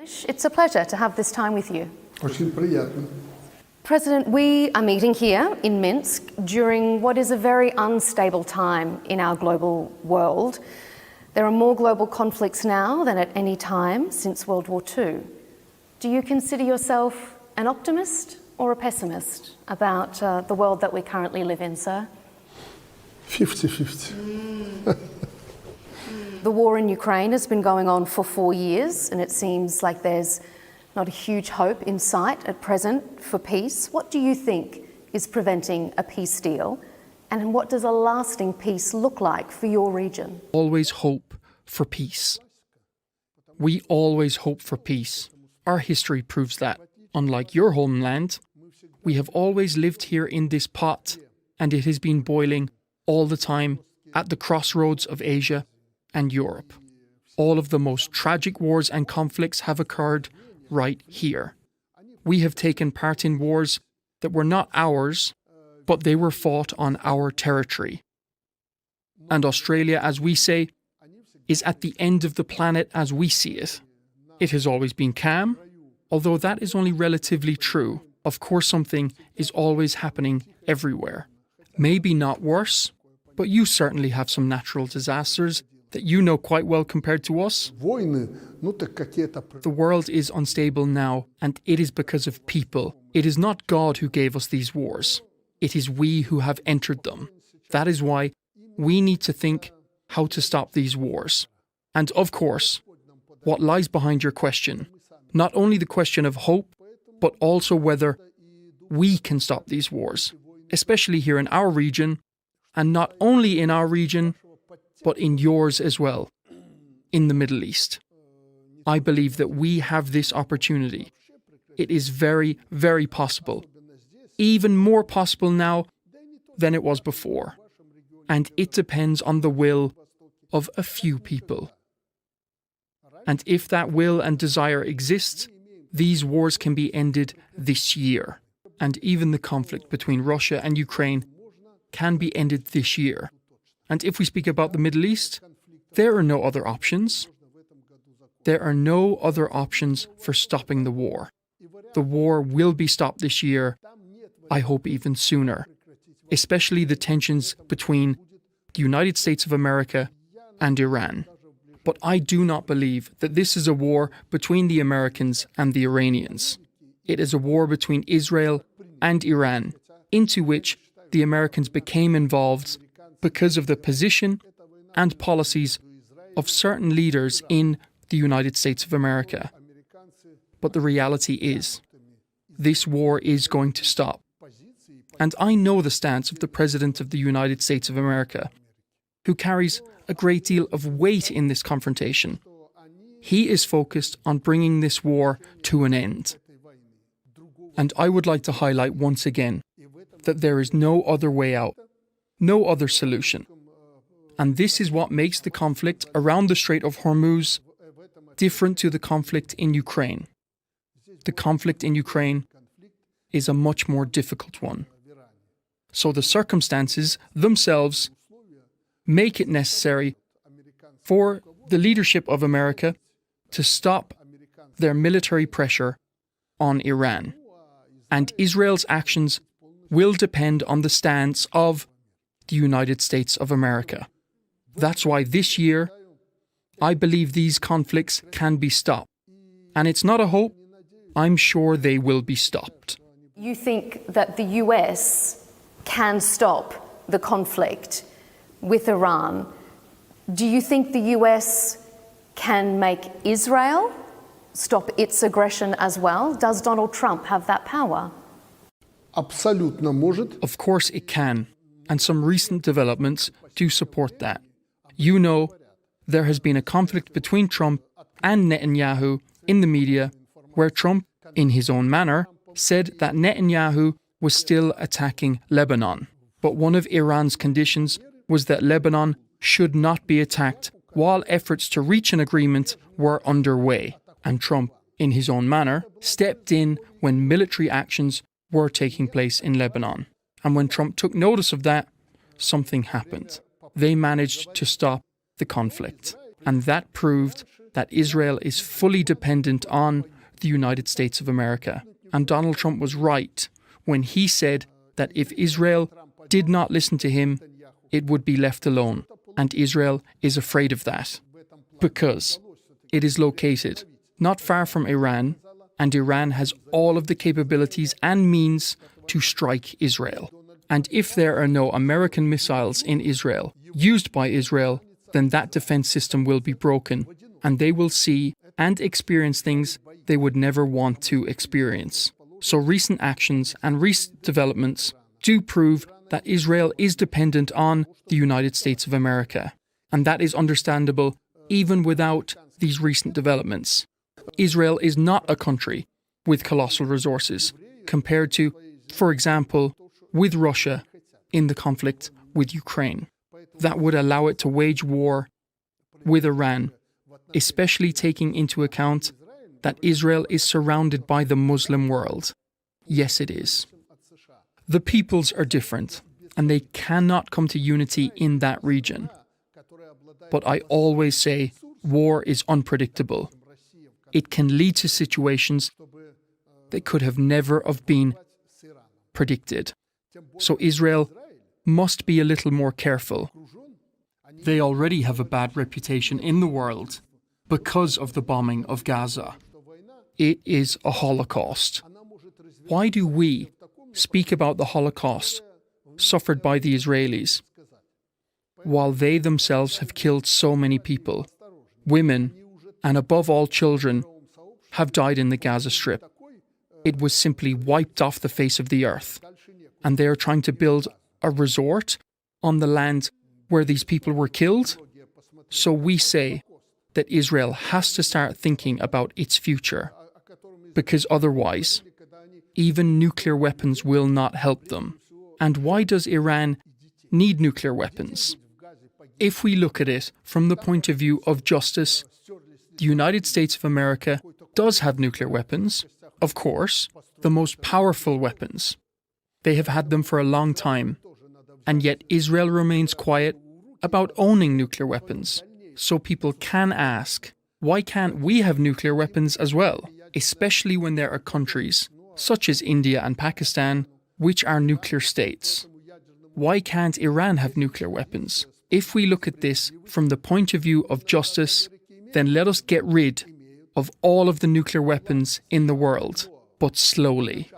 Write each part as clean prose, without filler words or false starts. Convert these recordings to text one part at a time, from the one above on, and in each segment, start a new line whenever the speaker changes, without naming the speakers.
It's a pleasure to have this time with you.
Очень приятно.
President, we are meeting here in Minsk during what is a very unstable time in our global world. There are more global conflicts now than at any time since World War II. Do you consider yourself an optimist or a pessimist about the world that we currently live in, sir?
50-50.
The war in Ukraine has been going on for 4 years, and it seems like there's not a huge hope in sight at present for peace. What do you think is preventing a peace deal, and what does a lasting peace look like for your region?
Always hope for peace. We always hope for peace. Our history proves that. Unlike your homeland, we have always lived here in this pot, and it has been boiling all the time at the crossroads of Asia and Europe. All of the most tragic wars and conflicts have occurred right here. We have taken part in wars that were not ours, but they were fought on our territory. And Australia, as we say, is at the end of the planet as we see it. It has always been calm, although that is only relatively true. Of course, something is always happening everywhere. Maybe not worse, but you certainly have some natural disasters that you know quite well compared to us. The world is unstable now, and it is because of people. It is not God who gave us these wars. It is we who have entered them. That is why we need to think how to stop these wars. And of course, what lies behind your question, not only the question of hope, but also whether we can stop these wars, especially here in our region, and not only in our region, but in yours as well, in the Middle East. I believe that we have this opportunity. It is very, very possible. Even more possible now than it was before. And it depends on the will of a few people. And if that will and desire exists, these wars can be ended this year. And even the conflict between Russia and Ukraine can be ended this year. And if we speak about the Middle East, there are no other options. There are no other options for stopping the war. The war will be stopped this year, I hope even sooner, especially the tensions between the United States of America and Iran. But I do not believe that this is a war between the Americans and the Iranians. It is a war between Israel and Iran, into which the Americans became involved because of the position and policies of certain leaders in the United States of America. But the reality is, this war is going to stop. And I know the stance of the President of the United States of America, who carries a great deal of weight in this confrontation. He is focused on bringing this war to an end. And I would like to highlight once again that there is no other way out, no other solution. And this is what makes the conflict around the Strait of Hormuz different to the conflict in Ukraine. The conflict in Ukraine is a much more difficult one. So the circumstances themselves make it necessary for the leadership of America to stop their military pressure on Iran. And Israel's actions will depend on the stance of the United States of America. That's why this year, I believe these conflicts can be stopped. And it's not a hope, I'm sure they will be stopped.
You think that the US can stop the conflict with Iran. Do you think the US can make Israel stop its aggression as well? Does Donald Trump have that power?
Абсолютно может.
Of course it can, and some recent developments do support that. You know, there has been a conflict between Trump and Netanyahu in the media, where Trump, in his own manner, said that Netanyahu was still attacking Lebanon. But one of Iran's conditions was that Lebanon should not be attacked while efforts to reach an agreement were underway. And Trump, in his own manner, stepped in when military actions were taking place in Lebanon. And when Trump took notice of that, something happened. They managed to stop the conflict. And that proved that Israel is fully dependent on the United States of America. And Donald Trump was right when he said that if Israel did not listen to him, it would be left alone. And Israel is afraid of that because it is located not far from Iran, and Iran has all of the capabilities and means to strike Israel. And if there are no American missiles in Israel used by Israel, then that defense system will be broken, and they will see and experience things they would never want to experience. So recent actions and recent developments do prove that Israel is dependent on the United States of America. And that is understandable even without these recent developments. Israel is not a country with colossal resources compared to, for example, with Russia in the conflict with Ukraine. That would allow it to wage war with Iran, especially taking into account that Israel is surrounded by the Muslim world. Yes, it is. The peoples are different, and they cannot come to unity in that region. But I always say war is unpredictable. It can lead to situations that could have never have been predicted. So Israel must be a little more careful. They already have a bad reputation in the world because of the bombing of Gaza. It is a Holocaust. Why do we speak about the Holocaust suffered by the Israelis while they themselves have killed so many people? Women, and above all children, have died in the Gaza Strip. It was simply wiped off the face of the earth. And they are trying to build a resort on the land where these people were killed. So we say that Israel has to start thinking about its future, because otherwise, even nuclear weapons will not help them. And why does Iran need nuclear weapons? If we look at it from the point of view of justice, the United States of America does have nuclear weapons, of course, the most powerful weapons. They have had them for a long time, and yet Israel remains quiet about owning nuclear weapons. So people can ask, why can't we have nuclear weapons as well? Especially when there are countries, such as India and Pakistan, which are nuclear states. Why can't Iran have nuclear weapons? If we look at this from the point of view of justice, then let us get rid of all of the nuclear weapons in the world, but slowly.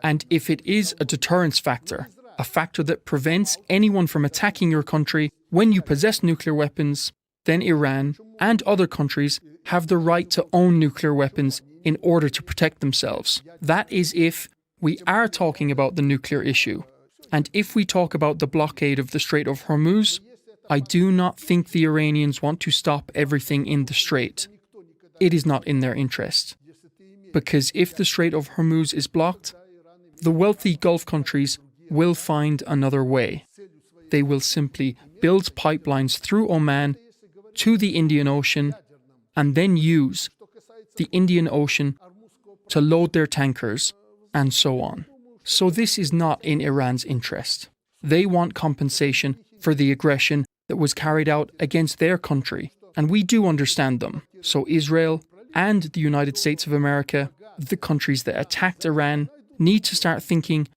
And if it is a deterrence factor, a factor that prevents anyone from attacking your country when you possess nuclear weapons, then Iran and other countries have the right to own nuclear weapons in order to protect themselves. That is if we are talking about the nuclear issue. And if we talk about the blockade of the Strait of Hormuz, I do not think the Iranians want to stop everything in the strait. It is not in their interest. Because if the Strait of Hormuz is blocked, the wealthy Gulf countries will find another way. They will simply build pipelines through Oman to the Indian Ocean and then use the Indian Ocean to load their tankers and so on. So this is not in Iran's interest. They want compensation for the aggression that was carried out against their country, and we do understand them. So Israel and the United States of America, the countries that attacked Iran, need to start thinking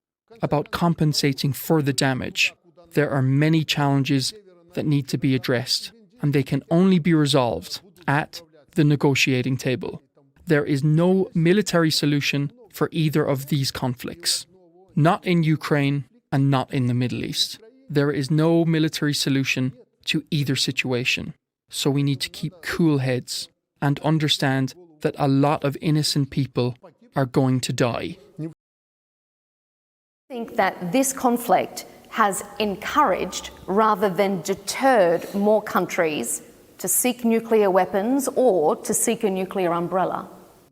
about compensating for the damage. There are many challenges that need to be addressed, and they can only be resolved at the negotiating table. There is no military solution for either of these conflicts. Not in Ukraine and not in the Middle East. There is no military solution to either situation. So we need to keep cool heads and understand that a lot of innocent people are going to die.
I think that this conflict has encouraged rather than deterred more countries to seek nuclear weapons or to seek a nuclear umbrella.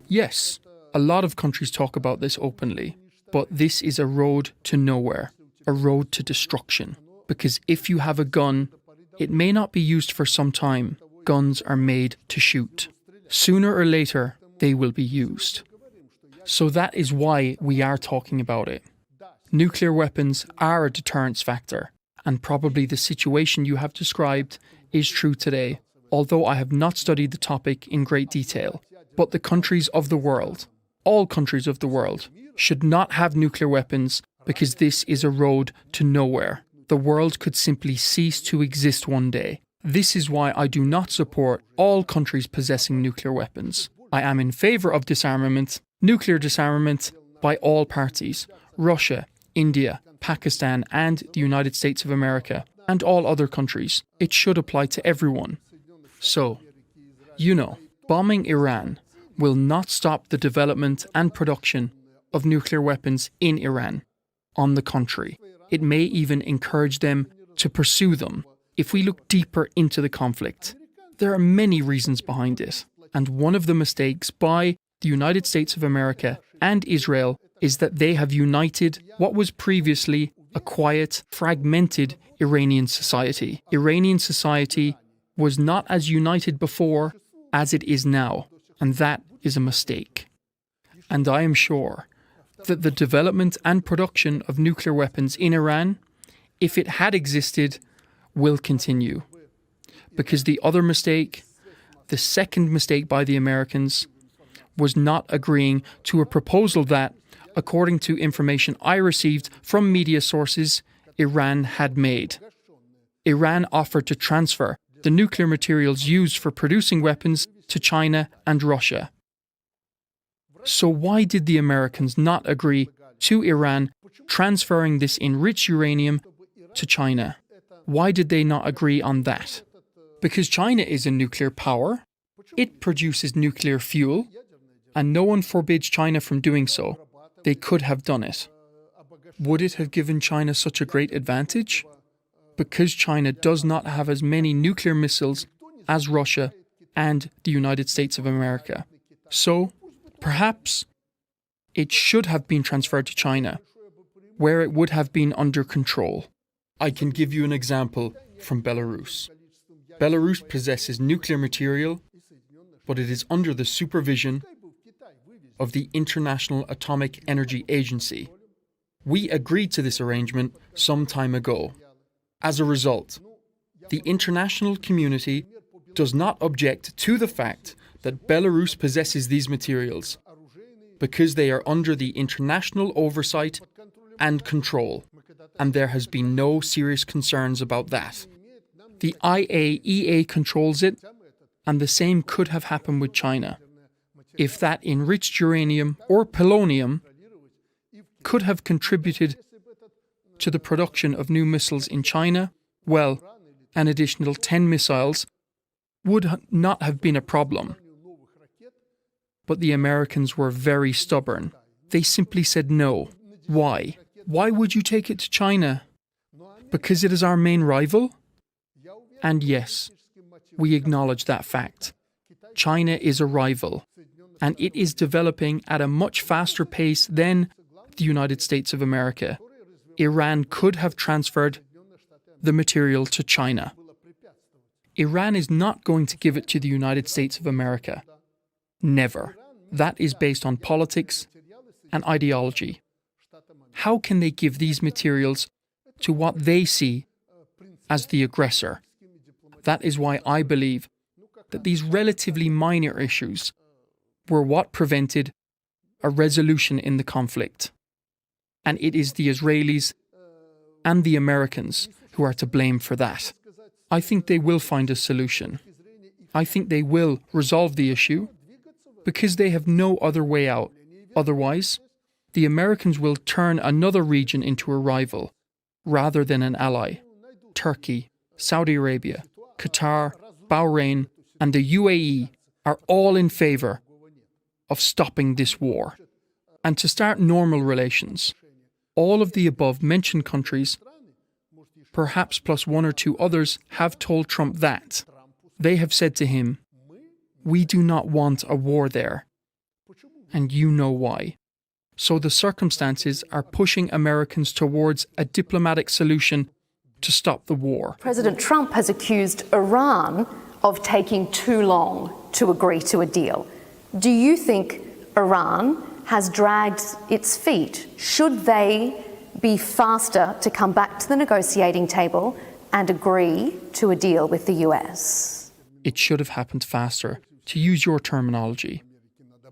Yes, a lot of countries talk about this openly, but this is a road to nowhere, a road to destruction. Because if you have a gun, it may not be used for some time. Guns are made to shoot. Sooner or later, they will be used. So that is why we are talking about it. Nuclear weapons are a deterrence factor, and probably the situation you have described is true today. although I have not studied the topic in great detail. But the countries of the world, all countries of the world, should not have nuclear weapons because this is a road to nowhere. The world could simply cease to exist one day. This is why I do not support all countries possessing nuclear weapons. I am in favour of disarmament, nuclear disarmament, by all parties: Russia, India, Pakistan and the United States of America, and all other countries. It should apply to everyone. So, bombing Iran will not stop the development and production of nuclear weapons in Iran. On the contrary, it may even encourage them to pursue them. If we look deeper into the conflict, there are many reasons behind it, and one of the mistakes by the United States of America and Israel is that they have united what was previously a quiet, fragmented Iranian society. Iranian society was not as united before as it is now, and that is a mistake. And I am sure that the development and production of nuclear weapons in Iran, if it had existed, will continue. Because the other mistake, the second mistake by the Americans, was not agreeing to a proposal that, according to information I received from media sources, Iran had made. Iran offered to transfer the nuclear materials used for producing weapons to China and Russia. So why did the Americans not agree to Iran transferring this enriched uranium to China? Why did they not agree on that? Because China is a nuclear power, it produces nuclear fuel, and no one forbids China from doing so. They could have done it. Would it have given China such a great advantage? Because China does not have as many nuclear missiles as Russia and the United States of America. So, perhaps it should have been transferred to China, where it would have been under control. I can give you an example from Belarus. Belarus possesses nuclear material, but it is under the supervision of the International Atomic Energy Agency. We agreed to this arrangement some time ago. As a result, the international community does not object to the fact that Belarus possesses these materials, because they are under the international oversight and control, and there has been no serious concerns about that. The IAEA controls it, and the same could have happened with China. If that enriched uranium or polonium could have contributed to the production of new missiles in China, well, an additional 10 missiles would not have been a problem. But the Americans were very stubborn. They simply said no. Why? Why would you take it to China? Because it is our main rival? And yes, we acknowledge that fact. China is a rival, and it is developing at a much faster pace than the United States of America. Iran could have transferred the material to China. Iran is not going to give it to the United States of America. Never. That is based on politics and ideology. How can they give these materials to what they see as the aggressor? That is why I believe that these relatively minor issues were what prevented a resolution in the conflict. And it is the Israelis and the Americans who are to blame for that. I think they will find a solution. I think they will resolve the issue because they have no other way out. Otherwise, the Americans will turn another region into a rival rather than an ally. Turkey, Saudi Arabia, Qatar, Bahrain, and the UAE are all in favour of stopping this war and to start normal relations. All of the above mentioned countries, perhaps plus one or two others, have told Trump that. They have said to him, "We do not want a war there, and you know why." So the circumstances are pushing Americans towards a diplomatic solution to stop the war.
President Trump has accused Iran of taking too long to agree to a deal. Do you think Iran has dragged its feet? Should they be faster to come back to the negotiating table and agree to a deal with the US?
It should have happened faster, to use your terminology.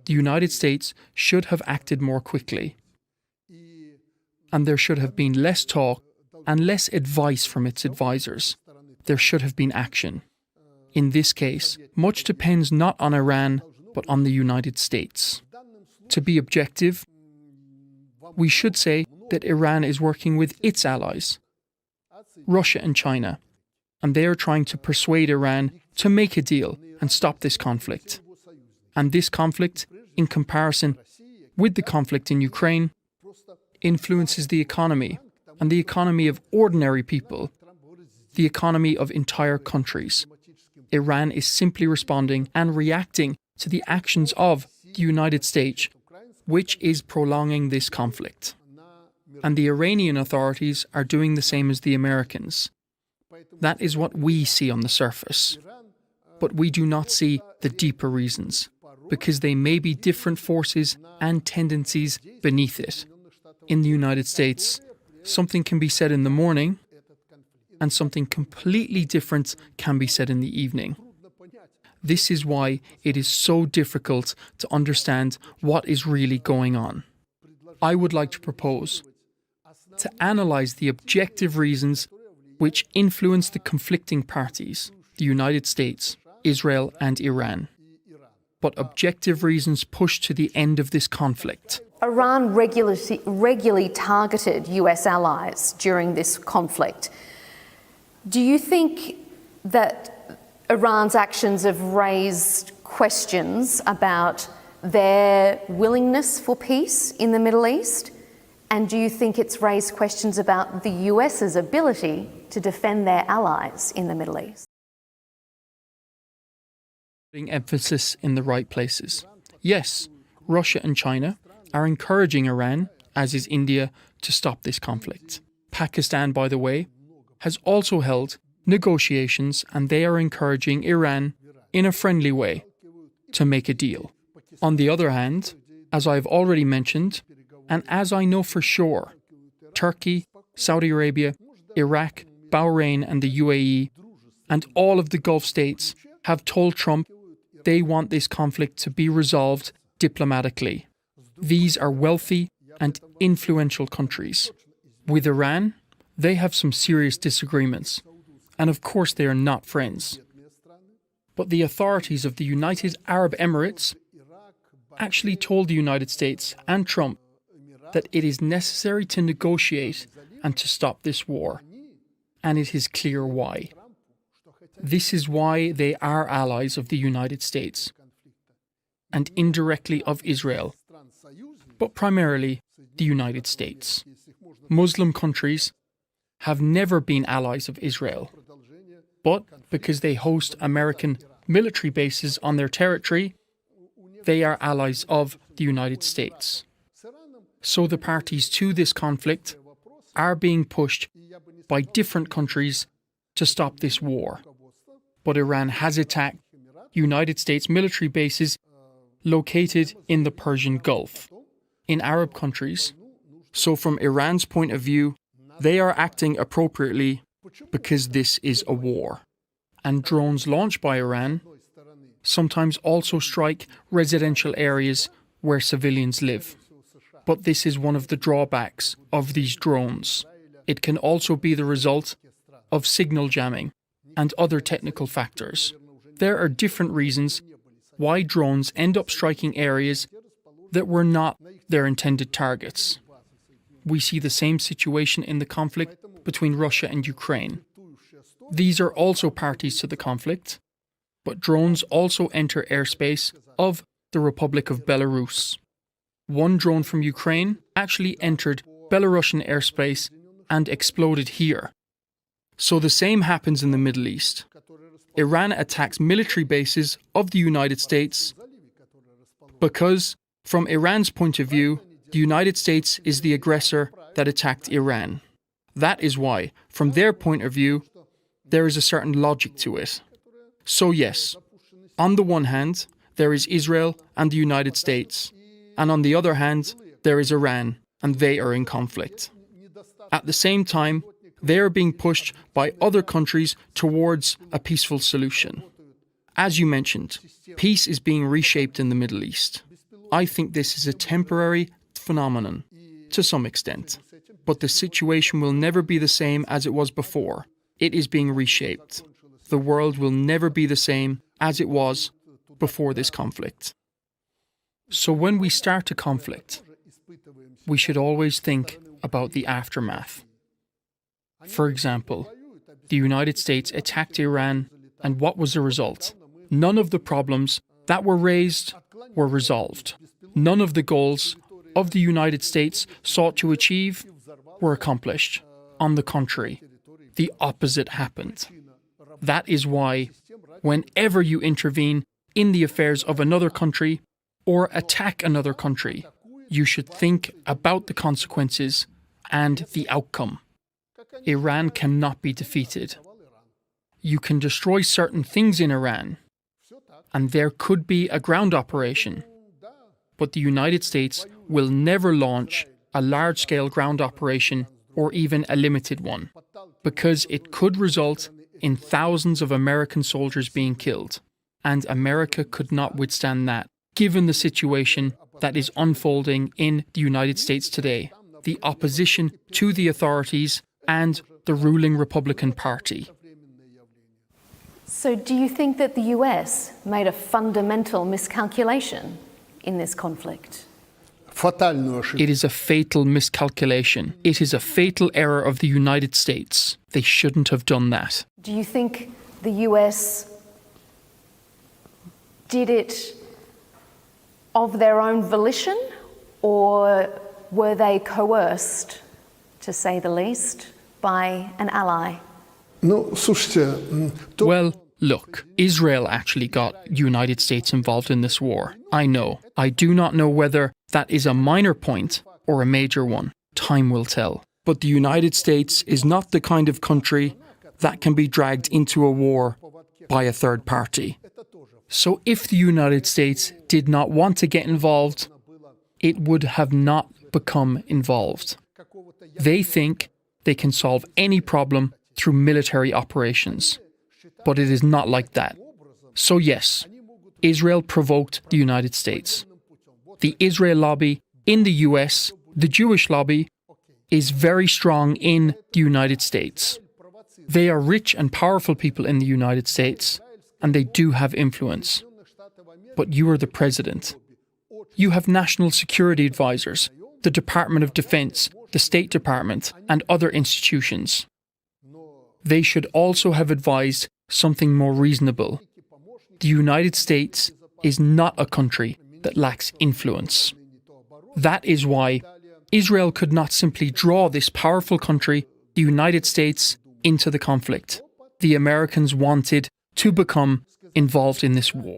The United States should have acted more quickly. And there should have been less talk and less advice from its advisors. There should have been action. In this case, much depends not on Iran, but on the United States. To be objective, we should say that Iran is working with its allies, Russia and China, and they are trying to persuade Iran to make a deal and stop this conflict. And this conflict, in comparison with the conflict in Ukraine, influences the economy, and the economy of ordinary people, the economy of entire countries. Iran is simply responding and reacting to the actions of the United States, which is prolonging this conflict. And the Iranian authorities are doing the same as the Americans. That is what we see on the surface. But we do not see the deeper reasons, because they may be different forces and tendencies beneath it. In the United States, something can be said in the morning, and something completely different can be said in the evening. This is why it is so difficult to understand what is really going on. I would like to propose to analyze the objective reasons which influence the conflicting parties, the United States, Israel and Iran. But objective reasons push to the end of this conflict.
Iran regularly targeted US allies during this conflict. Do you think that Iran's actions have raised questions about their willingness for peace in the Middle East? And do you think it's raised questions about the US's ability to defend their allies in the Middle East?
Putting emphasis in the right places. Yes, Russia and China are encouraging Iran, as is India, to stop this conflict. Pakistan, by the way, has also held negotiations, and they are encouraging Iran, in a friendly way, to make a deal. On the other hand, as I've already mentioned, and as I know for sure, Turkey, Saudi Arabia, Iraq, Bahrain and the UAE, and all of the Gulf states have told Trump they want this conflict to be resolved diplomatically. These are wealthy and influential countries. With Iran, they have some serious disagreements, and of course they are not friends. But the authorities of the United Arab Emirates actually told the United States and Trump that it is necessary to negotiate and to stop this war. And it is clear why. This is why they are allies of the United States, and indirectly of Israel, but primarily the United States. Muslim countries have never been allies of Israel, but because they host American military bases on their territory, they are allies of the United States. So the parties to this conflict are being pushed by different countries to stop this war. But Iran has attacked United States military bases located in the Persian Gulf, in Arab countries. So from Iran's point of view, they are acting appropriately because this is a war. And drones launched by Iran sometimes also strike residential areas where civilians live. But this is one of the drawbacks of these drones. It can also be the result of signal jamming and other technical factors. There are different reasons why drones end up striking areas that were not their intended targets. We see the same situation in the conflict between Russia and Ukraine. These are also parties to the conflict, but drones also enter airspace of the Republic of Belarus. One drone from Ukraine actually entered Belarusian airspace and exploded here. So the same happens in the Middle East. Iran attacks military bases of the United States because, from Iran's point of view, the United States is the aggressor that attacked Iran. That is why, from their point of view, there is a certain logic to it. So yes, on the one hand, there is Israel and the United States, and on the other hand, there is Iran, and they are in conflict. At the same time, they are being pushed by other countries towards a peaceful solution. As you mentioned, peace is being reshaped in the Middle East. I think this is a temporary phenomenon, to some extent. But the situation will never be the same as it was before. It is being reshaped. The world will never be the same as it was before this conflict. So when we start a conflict, we should always think about the aftermath. For example, the United States attacked Iran, and what was the result? None of the problems that were raised were resolved. None of the goals of the United States sought to achieve were accomplished. On the contrary, the opposite happened. That is why, whenever you intervene in the affairs of another country or attack another country, you should think about the consequences and the outcome. Iran cannot be defeated. You can destroy certain things in Iran, and there could be a ground operation. But the United States will never launch a large-scale ground operation or even a limited one, because it could result in thousands of American soldiers being killed, and America could not withstand that, given the situation that is unfolding in the United States today, the opposition to the authorities and the ruling Republican Party.
So do you think that the US made a fundamental miscalculation in this conflict?
Фатальную ошибку.
It is a fatal miscalculation. It is a fatal error of the United States. They shouldn't have done that.
Do you think the US did it of their own volition, or were they coerced, to say the least, by an ally?
Ну, слушайте, то,
Well, look, Israel actually got United States involved in this war. I know. I do not know whether that is a minor point or a major one. Time will tell. But the United States is not the kind of country that can be dragged into a war by a third party. So if the United States did not want to get involved, it would have not become involved. They think they can solve any problem through military operations. But it is not like that. So yes, Israel provoked the United States. The Israel lobby in the US, the Jewish lobby, is very strong in the United States. They are rich and powerful people in the United States, and they do have influence. But you are the president. You have national security advisors, the Department of Defense, the State Department, and other institutions. They should also have advised something more reasonable. The United States is not a country that lacks influence. That is why Israel could not simply draw this powerful country, the United States, into the conflict. The Americans wanted to become involved in this war.